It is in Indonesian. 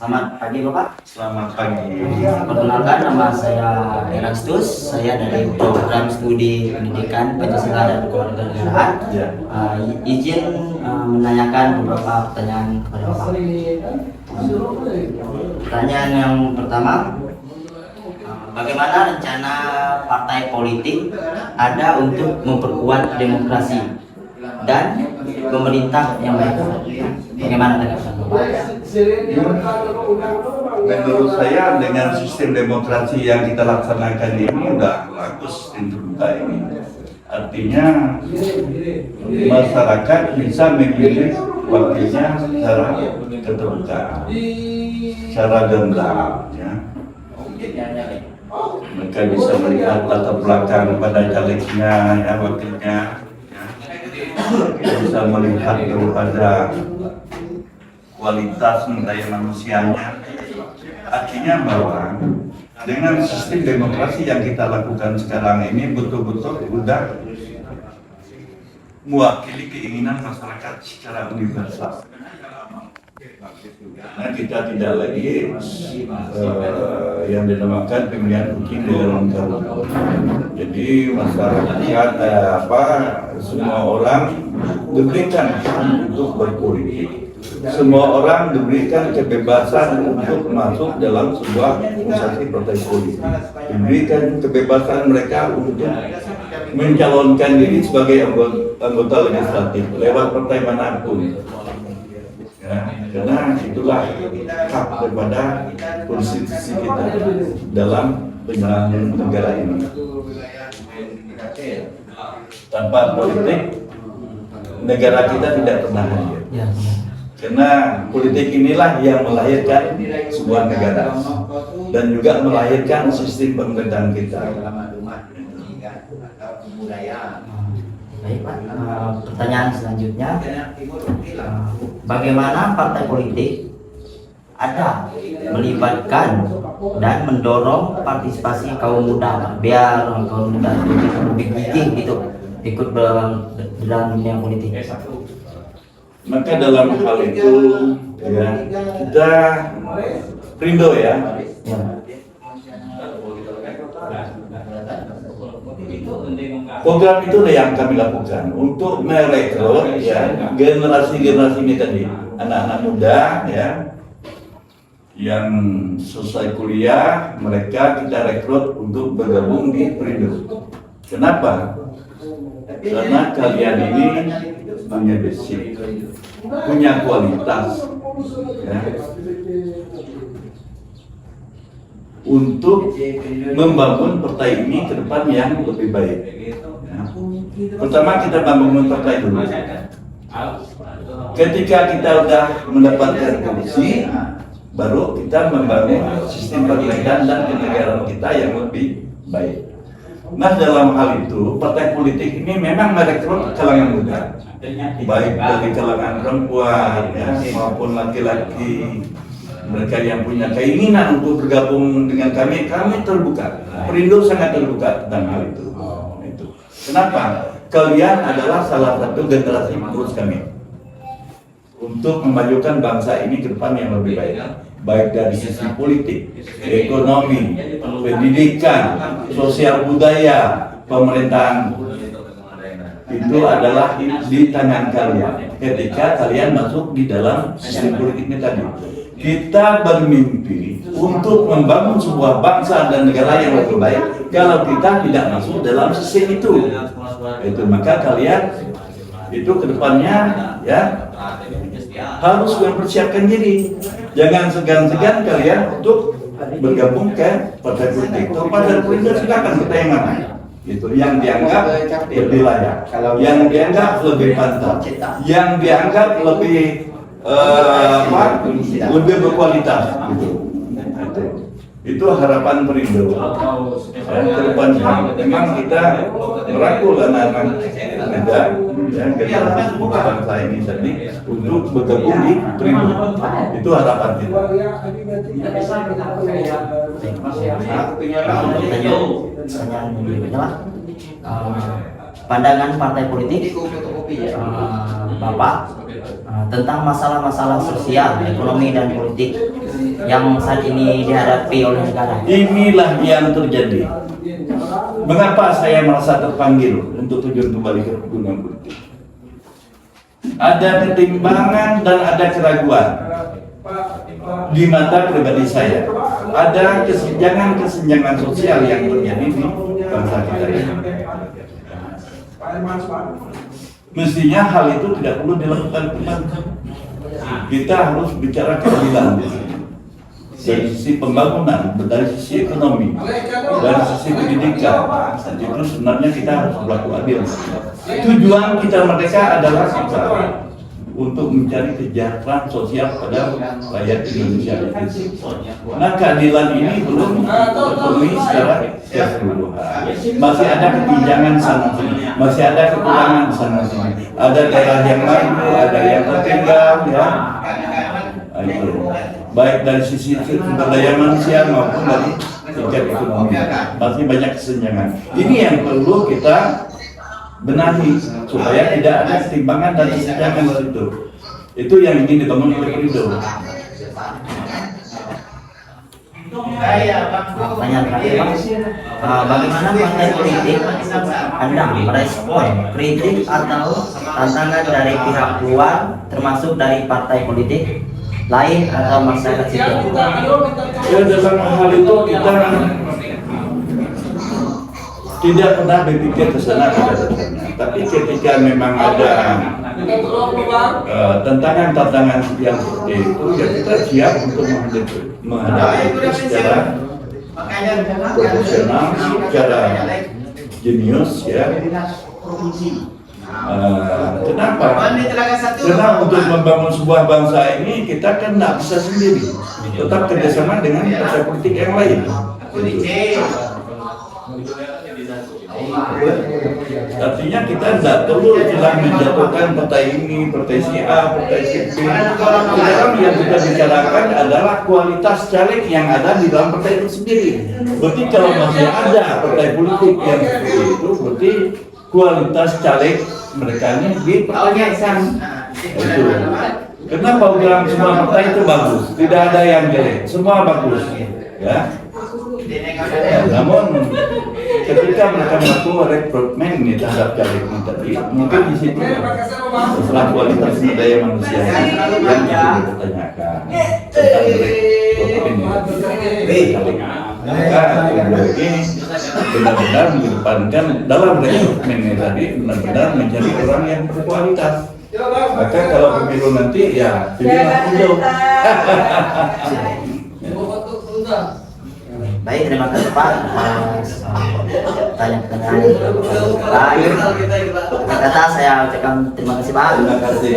Selamat pagi Bapak. Selamat pagi. Perkenalkan, nama saya Erastus. Saya dari program studi pendidikan Pancasila dan Kewarganegaraan. Ya. Izin menanyakan beberapa pertanyaan kepada Bapak. Pertanyaan yang pertama, bagaimana rencana partai politik ada untuk memperkuat demokrasi dan pemerintah yang baik? Bagaimana tanggapan Bapak? Menurut saya dengan sistem demokrasi yang kita laksanakan ini udah bagus terbuka ini. Artinya masyarakat bisa memilih wakilnya secara terbuka, secara gamblang. Ya. Mereka bisa melihat latar belakang pada calegnya, ya, wakilnya. Ya. Bisa melihat daripada kualitas daya manusianya. Artinya bahwa dengan sistem demokrasi yang kita lakukan sekarang ini betul-betul sudah mewakili keinginan masyarakat secara universal. Nah, kita tidak lagi yang dinamakan pemilihan rutin di dalam tahun. Jadi masyarakat semua orang diberikan untuk berpolitik. Semua orang diberikan kebebasan untuk masuk dalam sebuah organisasi partai politik. Diberikan kebebasan mereka untuk mencalonkan diri sebagai anggota legislatif lewat partai manapun. Ya, karena itulah hak daripada konstitusi kita dalam penyelenggaraan negara ini. Tanpa politik, negara kita tidak pernah hadir. Karena politik inilah yang melahirkan sebuah negara dan juga melahirkan sistem pemerintahan kita. Baik Pak, pertanyaan selanjutnya, bagaimana partai politik ada melibatkan dan mendorong partisipasi kaum muda biar kaum muda lebih gigih gitu ikut dalam dunia politik? Maka dalam hal itu ya, kita Perindo ya. Program itu yang kami lakukan untuk merekrut ya generasi ini tadi, anak-anak muda ya yang selesai kuliah, mereka kita rekrut untuk bergabung di Perindo. Kenapa? Karena kalian ini punya basic, punya kualitas ya, untuk membangun partai ini ke depan yang lebih baik. Ya. Pertama kita membangun partai dulu. Ketika kita sudah mendapatkan kursi, baru kita membangun sistem pemerintahan dan kenegaraan kita yang lebih baik. Nah, dalam hal itu partai politik ini memang merekrut kalangan muda, baik dari kalangan perempuan ya, maupun laki-laki. Mereka yang punya keinginan untuk bergabung dengan kami terbuka. Perindo sangat terbuka tentang hal itu. Kenapa? Kalian adalah salah satu generasi penerus kami untuk memajukan bangsa ini ke depan yang lebih baik. Baik dari sisi politik, ekonomi, pendidikan, sosial budaya, pemerintahan. Itu adalah di tangan kalian ketika kalian masuk di dalam sistem politiknya tadi. Kita bermimpi untuk membangun sebuah bangsa dan negara yang lebih baik. Kalau kita tidak masuk dalam sistem itu maka kalian itu kedepannya ya harus mempersiapkan diri. Jangan segan-segan kalian untuk bergabung ke partai politik. Kalau partai politik silakan kita yang mana? Itu yang dianggap lebih layak, yang dianggap lebih pantas, yang dianggap lebih lebih berkualitas. Itu harapan Perindo. Ke depannya memang kita merangkul anak-anak muda ya, generasi bangsa ini tadi untuk bergabung di Perindo. Itu harapan kita. Pandangan partai politik Bapak tentang masalah-masalah sosial, ekonomi dan politik yang saat ini dihadapi oleh negara? Inilah yang terjadi. Mengapa saya merasa terpanggil untuk tujuan kembali ke dunia politik? Ada ketimbangan dan ada keraguan di mata pribadi saya. Ada kesenjangan sosial yang terjadi di bangsa kita ini. Mestinya hal itu tidak perlu dilakukan kembali. Kita harus bicara keadilan dari sisi pembangunan, dari sisi ekonomi, dari sisi pendidikan. Itu sebenarnya kita harus berlaku adil. Tujuan kita merdeka adalah apa? Untuk mencari kesejahteraan sosial pada rakyat Indonesia itu. Nah, keadilan ini belum terpenuhi secara keseluruhan. Masih ada ketimpangan sana sini, masih ada kekurangan sana sini. Ada daerah yang maju, ada yang tertinggal, ya. Nah, itu. Baik dari sisi sumber daya manusia maupun dari tingkat ekonomi, masih banyak kesenjangan. Ini yang perlu kita benahi supaya tidak ada ketimpangan dan kesenjangan di situ. Itu yang ingin dibangun oleh Perindo. Pertanyaan terakhir, Bang. Bagaimana partai politik Anda merespon kritik atau tantangan dari pihak luar, termasuk dari partai politik lain atau masyarakat sipil? Ya, dalam hal itu kita tidak pernah berpikir ke sana pada dasarnya. Tapi ketika memang ada tantangan-tantangan yang seperti itu, ya kita siap untuk menghadapi itu secara profesional, secara jenius, ya. Kenapa? Karena untuk membangun sebuah bangsa ini kita kan tidak bisa sendiri, tetap kerjasama dengan partai politik yang lain. Artinya kita tidak perlu bilang menjatuhkan partai ini, partai si A, partai si B. Sekarang yang kita bicarakan adalah kualitas caleg yang ada di dalam partai itu sendiri. Berarti kalau masih ada partai politik yang seperti itu, berarti kualitas caleg mereka ini dipertanyakan. Itu. Kenapa bilang semua partai itu bagus? Tidak ada yang jelek, semua bagus. Ya. Namun ketika mereka melakukan rekrutmen ini terhadap caleg ini tadi, mungkin di situ masalah kualitas sumber daya manusia yang harus dipertanyakan tentang rekrutmen ini. Maka ini benar-benar mengedepankan dalam rekrutmen ini tadi benar-benar mencari orang yang berkualitas. Maka kalau pemilu nanti ya pilihlah hijau. Baik, terima kasih Pak atas pertanyaan-pertanyaan yang baik. Kata saya ucapkan terima kasih Pak. Terima kasih.